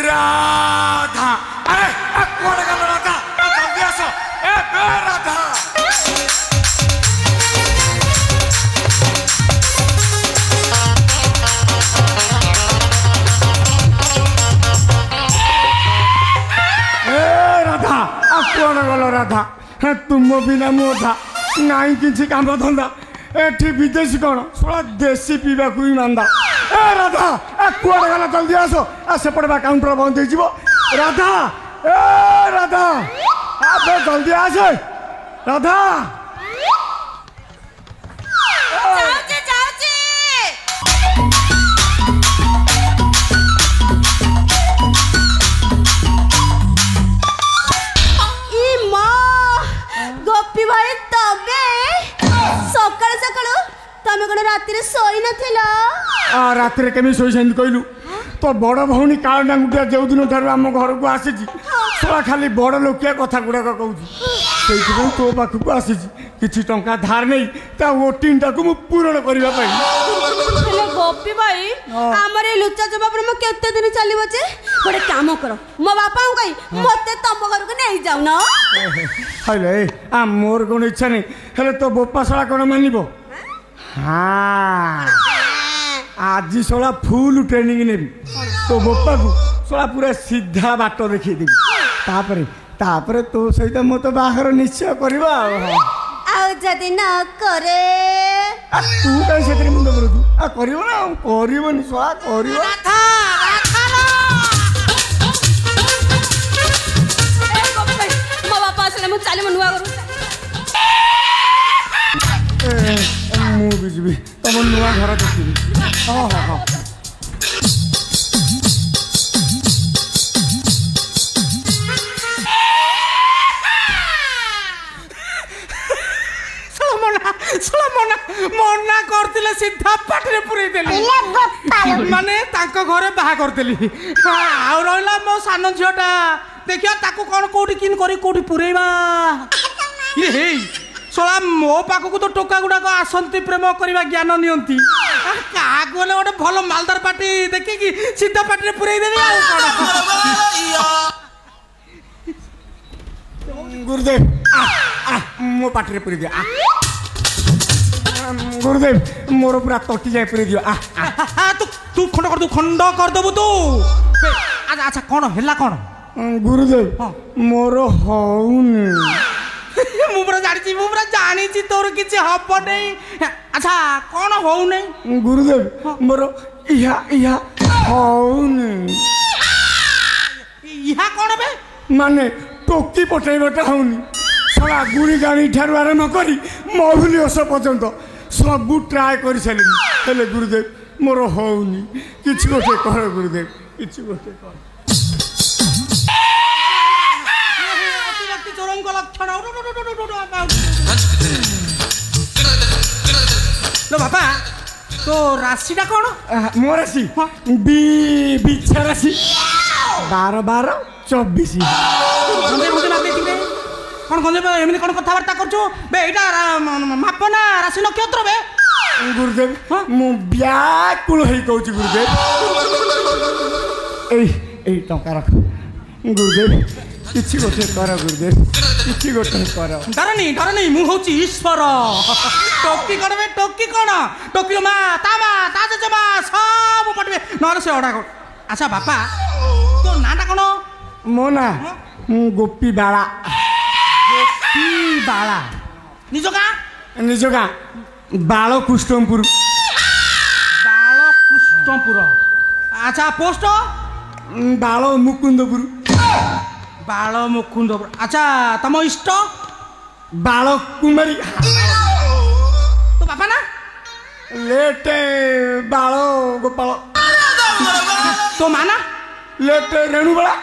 राधा अरे कौन गल राधा जल्दी आस ए राधा राधा कौन गल राधा तुम बिना मोधा नाई किसी काम धंदा एठी विदेशी कौन थोड़ा देसी पीवा को ही मांदा ए राधा कौन गला जल्दी आस सेपटे बा काउंटर बंद हो राधा ए राधा अबे जल्दी आस राधा गोपी भाई तबे सकाळ सकाळ तमे कोन राती रे सोई नथिला राति केमी शोई कहलु तो बड़ भौणी काल डांगुटिया जो दिन ठार आम घर को आसी थोड़ा खाली बड़ लोकिया कथा गुड़ाक कहूँ तो पाखक आसी किसी टंका धार नहीं ओटिन टाक पूरण करने गोपी भाई आमर लुचा जबाब में केते दिन चलिबो जे गोटे काम करो मो बापा को कही मते तम घर को नहीं जाऊ ना हेले आ मोर कोन इच्छा नहीं हेले तो बोपा सला कोन मानिबो हाँ आज सोला फुल ट्रेनिंग नेबी तो बोपा को सोला पूरा सीधा बाट देखी देबी तापरे तो सहित मो तो बाहर निश्चय करबा आउ जदी न करे तू कहीं से मुंड करू आ करियो ना करियोनी सोला करियो राधा राधा ए गोपी भाई मो बापा असले मु चाली मनुआ करू मु बिजबी तुम नुआ घर देखी हाँ हाँ हाँ मना करथिले सीधा पाटरे पुरै देली माने तांको घरे बाहा करथली आ रहला मो सानो झियोटा देखियो ताको कोन कोठी किन करी कोठी पुरैबा ये हे सोला मो पाखकु तो टोका गुडाको आसंती प्रेम करबा ज्ञान नियंती का गोले ओटे भलो मालदार पार्टी देखि कि सीधा पाटरे पुरै देली आ कोन गुरुदेव मो पाटरे पुरै दे गुरुदेव मोर पूरा तटी जाए पुरे दियो तू खंड कर दबु तू अच्छा अच्छा कौन हैला कौन गुरुदेव मोर हौनी मु पूरा जानी तोर किछि हब नहीं अच्छा कौन हो नहीं गुरुदेव मोर इहा इहा हौनी इहा कौन बे माने टोकी पटेबटा हौनी सला गुड़ी गाड़ी ठारू आरंभ करी महुली ओस पर्यंत सबू ट्राए कर सारे गुरुदेव मोर हौनी किछि गोटे कह गुरुदेव किछि गोटे कह लो बापा तो राशि कौन मो राशि बिछा राशि 12-12-24 कौन गंजे एमनी कौन कथबार्ता करछु बे एटा माप ना राशि नक्षत्र बे गुरुदेव मु व्याकुल होई कहूची गुरुदेव ए टंका रख गुरुदेव किछि गोटे कर गुरुदेव किछि गोटे कर डरनी मु होची ईश्वर टोकी करबे टोकी कोन टोकी मा ता जमा सब पटबे नर से ओडा अच्छा बापा तो नाटा कोन मो ना गोपी बाला बाला निज गाँ बाल कुष्टमपुर अच्छा पोस्ट बाल मुकुंदपुर अच्छा तम इष्ट बाल कुमारी तो बापा ना लेट बाल गोपाल तो माना लेट रेणुबाला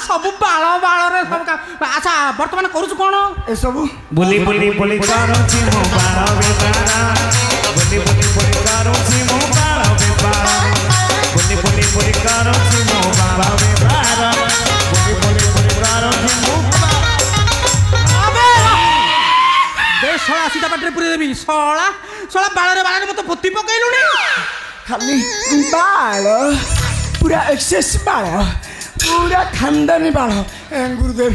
सब बाल बाल अच्छा बर्तमान करूँ कौन ए सब बुली बुली बुली करूची मो बाल बेपारा बुली बुली बुली करूची मो बाल बेपारा बुली बुली बुली करूची मो बाल बेपारा बुली बुली बुली करूची मो अबे बे सोला सीधा पाटरे पुरे देबी सोला बाल रे मत पोती पकैलुनी खाली बाल पूरा एक्सेस बाल पूरा खानदानी बाल गुरुदेव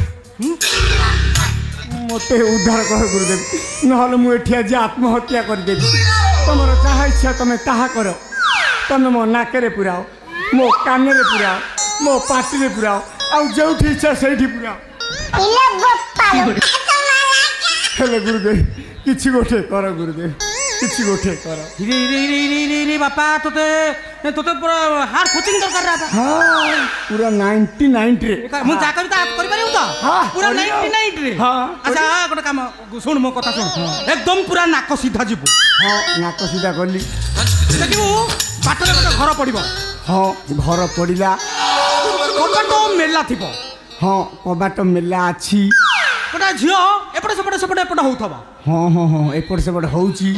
मत उद्धार कर गुरुदेव नहले मुझे आज आत्महत्या करदेवी तुम जहाँ इच्छा तुम ताहा कर तुम मो नाके पुराओ मो कान पुराओ मो पाटी पुराओ आउ जो इच्छा से पुराओ हेले गुरुदेव किसी गोटे कर गुरुदेव किसी गोटे कर रे बापा तोते तोते पूरा हार कोचिंग दरकार रा हाँ पूरा 99 रे मु जा कविता कर परिउ तो हाँ, पूरा करियो। 99 रे हाँ, अच्छा गोटे काम सुन मो कथा सुन एकदम पूरा नाक सीधा जीवु हाँ नाक सीधा करली देखिबु बाटरे गोटे घर पड़िबो हाँ घर पड़ा कबाट मेला थिबो हाँ कबाट मेला अच्छी गोटे झियो एपटे सेपटे होउथबो हाँ हाँ हाँ एपट सेपट होउची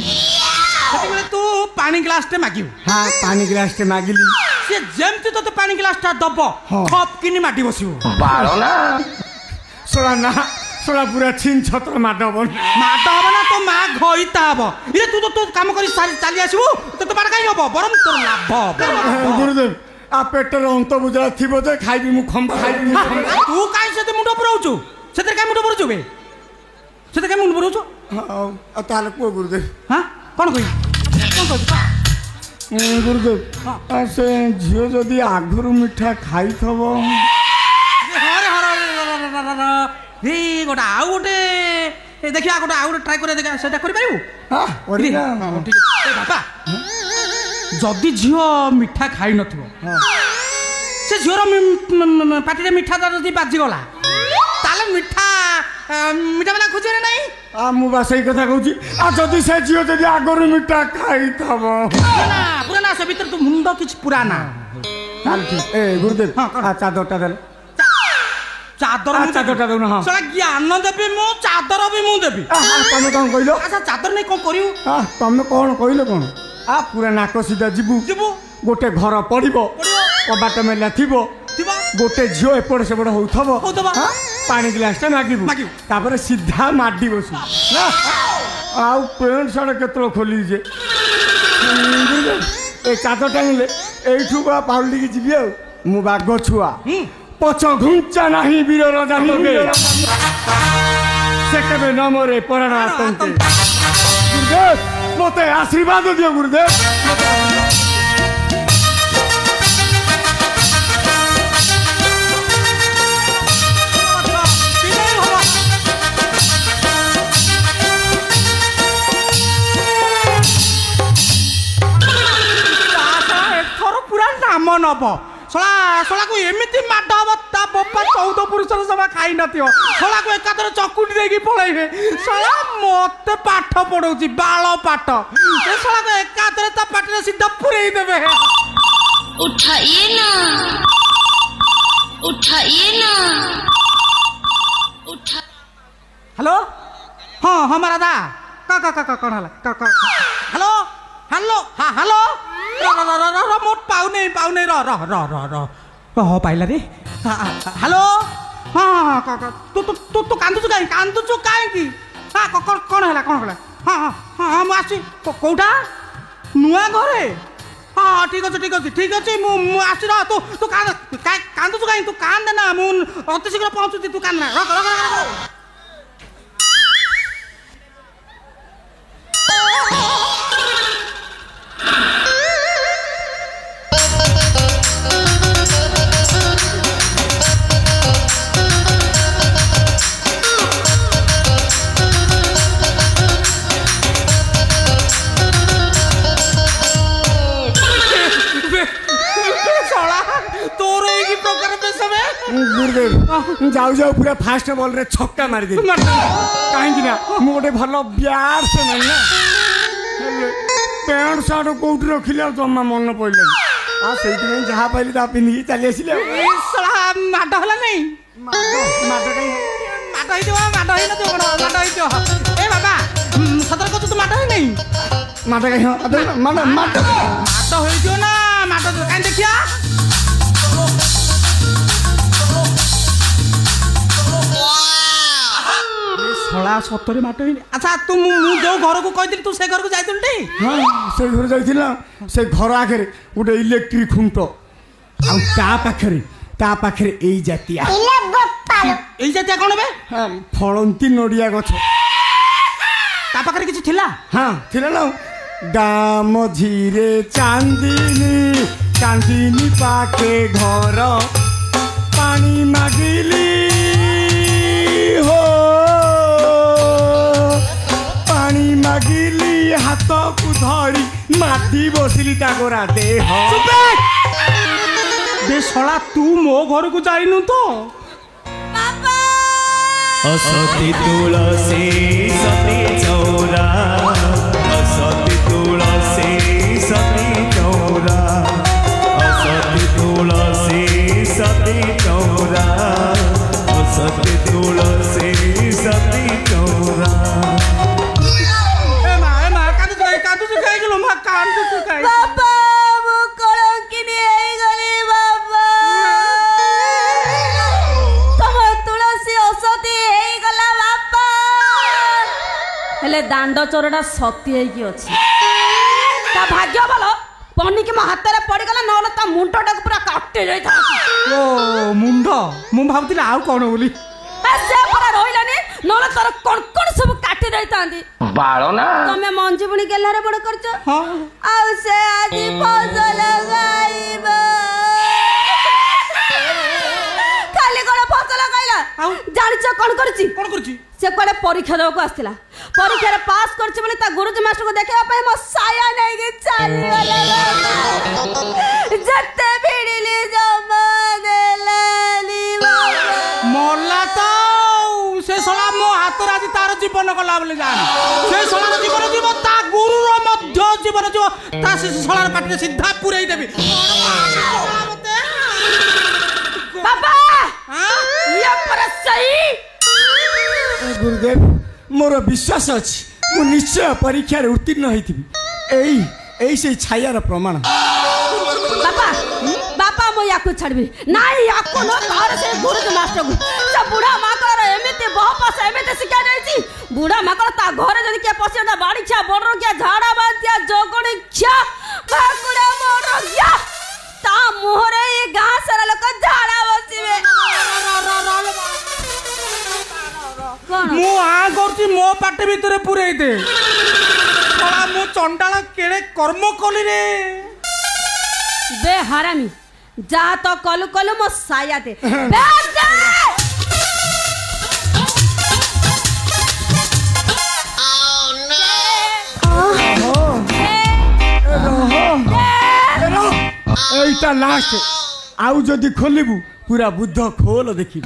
सेतेबेले तू पानी ग्लास टे मागिबु हाँ पानी ग्लास टे मागिली से जेमति तो पानी ग्लास टा दबो हाँ। खप किनी माटी बसिबो सोला ना सोला पूरा छिन छत्र माडबन माट हबो ना तो मा घइता हबो इरे तू तो काम करी चाली आसीबु तो बार काई हबो बरम तोर लाभ हबो गुरुदेव आ पेटर अंत बुझा थिबो जे खाइबी मु खम खाइबी मु खम तू काई सेते मुंड पुराउछु सेते काई मुंड पुराउछु बे सेते काई मुंड पुराउछु हाँ ताले को गुरुदेव हां कोन कहि गुरुदेव आ से झियो जदि आगुरु मिठा खाई थबो हरे हरे हे गोटा आउ गोटे देखिया गोटा आउ गोटे ट्राई करे देखा सेटा करि पारिबु हाँ ओरिना ठीक ए बाबा जदि झियो मिठा खाई नथिबो हाँ से झियोर पाटिरे मिठा जदि बाजी गला ताले मिठा मिठा बना खोजरे नहीं आ मु बा सही कथा कहूची आ जदि से झियो जदि आगुरु मिठा खाई थबो पुराना से भीतर तू मुंड किछ पुराना ताल ठीक ए गुरुदेव हाँ, आ चादरटा देले चादर आ चादरटा देउन हाँ सला ज्ञान देबी मु चादर भी मु देबी तमे कौन कहलो अच्छा चादर नहीं कोन करियो तमे कौन कहलो कौन आ पूरा नाक सीधा जीवु जीवु गोटे घर पड़िबो कबाट मेला थिबो थिबा गोटे झियो एपट सेपट होउथबो होउथबो। पानी ग्लास टे मागिबु मागिबु। तापर सीधा माडी बसु आउ पेंट साड़ केतलो खोली जे ए चादर टांगले एठु बा पाउली की जीबी आ मु बाग छुआ पछ घुंचा नाही वीर राजा होगे से केबे न मरे पराण आतंके गुरुदेव मते आशीर्वाद दियो गुरुदेव नाम नब शला शला को एमिति माड हब ता बप्पा 14 पुरुषर सभा खाई नथियो शला को एकातर चकुटी देकी पळैबे शला मते पाठ पढौची बाळ पाठ ए शला को एकातर ता पाटरे सीधा पुरेई देबे उठाइए ना उठा हेलो हां हमारा दा का कोन हला का हेलो हेलो हां हेलो र मोट पाउने हो पाइला रे हेलो हाँ तू कांदुचु काई हाँ कौन है हाँ हाँ मुझे आसी कौटा नुआ घरे हाँ ठीक अच्छे मुझे आसी तू कांदुचु कहीं तू कांदे ना मुझे अति शीघ्र पहुँचुची तू कांदना रख गुरुदेव जाऊ जाऊ पूरा फास्ट बॉल रे छक्का मारी दे कहीं ना मु गोटे भल ब्यार से नहीं ना पैंट सार्ट कौट रखिले जमा मन पड़े हाँ से जहाँ पाइली ता पिंधिकी चली आसिले माड हला नहीं ए बाबा सदर को तो माड है नहीं माट कहीं माट माट हो ना माड कहीं देखिया शला सतरे माट अच्छा तू जो घर को कही तू से घर को जाइल हाँ से घर जाइला से घर आगे गोटे इलेक्ट्रिक खुंट ଆଉ ତା ପାଖରେ ଏଇ ଜାତିଆ ଏଇ ଜାତୀୟ କଣ ବେ? ଫଳନ୍ତି ନଡ଼ିଆ ଗଛ। ତା ପାଖରେ କିଛି ଥିଲା? ହଁ ଥିଲା ନା। ଗାଁ ମଝିରେ ଚାନ୍ଦିନୀ ପାଖେ ଘର ପାଣି ମାଗିଲି ହୋ ପାଣି ମାଗିଲି ହାତକୁ ଧରି ମାଟି ବସିଲି ତାଗରା ଦେହ। ବେ ଶଳା ତୁ ମୋ ଘରକୁ ଯାଇନୁ ତ? असती तुलसी सती चौरा असती तुलसी सती चौरा असती तुलसी सती चौरा असती तुलसी सती चौरा। ए मां कादू सुखाई गेलो मां कादू सुखाई। बाबा मु कलंकिनी हेई गली बाबा। तम तुलसी औषधि हेई गला बाबा। हेले दांड चोरटा सती हेकी अछि। ता भाग्य भलो पन्नी के मो हाथ रे पड़ी गला नहले ता मुंडटा पूरा काटे जाई था। ओ मुंड मु भाबतिला आउ कोन बोली। से परा रोइलानी नहले तोर कण सब काटे जाई तांदी। बाळो ना तमे मंजी बुणी गेलारे बड़ करछ। हां आउ से आदि फसल गाइबा। खाली कोन फसल गाइला जानिछ कोन करछि से कोले परीक्षा देबो आस्थिला। परीक्षा रे पास करछि बोले ता गुरुजी मास्टर को देखा पय मो साया नै के चाली वाला जत्ते भिड़िली जमा देलानी मोला तो से सला मो हाथ राजी तार जीवन गला बोले जान। से सला जीवन जीव ता गुरु रो मध्य जीवन जीव ता से सला पाटी सीधा पुरई देबी। बाबा ये पर सही गुरुदेव मोर विश्वास अछि मु निश्चय परीक्षा रे उत्तीर्ण होइथिबी। एई से छायार प्रमाण। बापा मो याको छाड़बी नाई याको न तार से गुरुजी मास्टर को से बुढ़ा माकड़ एमिते बहपास एमिते सिखा जाईची। बुढ़ा माकड़ ता घरे जदी के पसेटा बाड़ी छा बड़रो के झाड़ा बांतिया जोगणी छा माकुड़ा मोरो या ता मोहरे ए गां सारा लोक झाड़ा बसिबे। मु आ करती मो पाटे भीतर पुरई दे सला मु चंडाला केड़े कर्म कली रे। बे हरामी जा तो कलु कलु मो साया दे बे दे। एइटा लास्ट आउ जदी खोलिबू पूरा बुद्ध खोल देखी।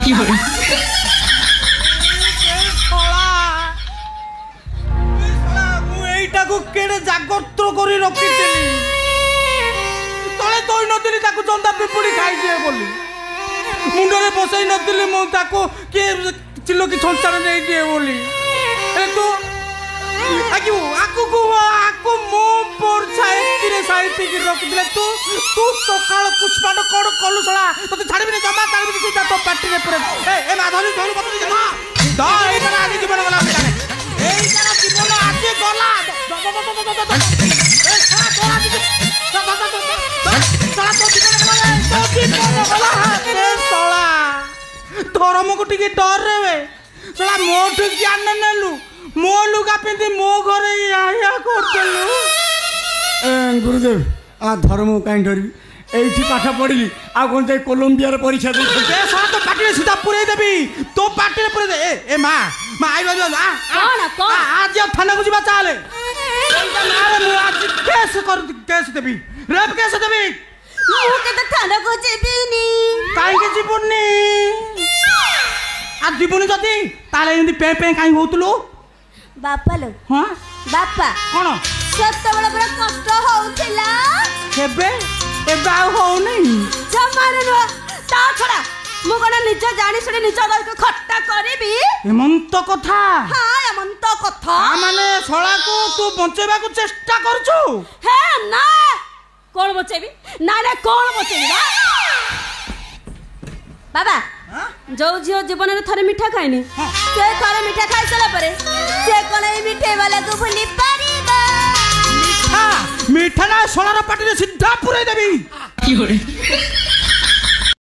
केड़े जागृत करी रखिଥିଲି तले तोई नथिली ताको चंदा पिपुड़ी खाई दिए बोली मुंडरे बसई नथिली मु ताको के चिल्लो की छंचार नै दिए बोली। ए तू आकु मो पर साइती रे साइती की रखिले तू सकाळ पुष्पाड कोड कलु सला तते छाड़बी नै जमा तारबी तू तो पार्टी रे पुरे। ए माधवी धोलु बतली जा द एटा आज जीवन गला जाने एटा जीवन आज गला धर्म को टिके डर रे सला मोठ ज्ञान नेलु मो लुगा पिंदी मो घरे या करतेलु। गुरुदेव आ धर्म काई डरबी एठी पाठ पढ़िली आ कोन जाई कोलंबिया रे परीक्षा दे ए सला तो पाटी रे सीधा पुरै देबी तो पाटी रे पुरै दे ए मां आई बाजू आ कौन आज थाना को जीवा चाले मारे मु आज केस देबी रेप केस देबी मु के त थाना को जेबिनी काई के जीवनी आ जीवनी जदी ताले एंदी पे पे काई होतलु बापा लो। हां बापा कोन सत्त बड़ा बड़ा कष्ट होउथिला केबे एबा हो नै जमाने रो ता छड़ा मु कोन निज जानि सुनि निज दल को खट्टा करबी हेमंत कथा। हां हेमंत कथा माने सळा को तू बंचेबा को चेष्टा करछु। हे ना कोन बचेबी ना कोन बचेबी बाबा जो झियो जीवन रे थारे मिठा खाइनी से थारे मिठा खाइ सला परे से कोन ए मिठे वाला को भूली परिबा। मीठा ना सोलार पाटी रे सीधा पुरै देबी।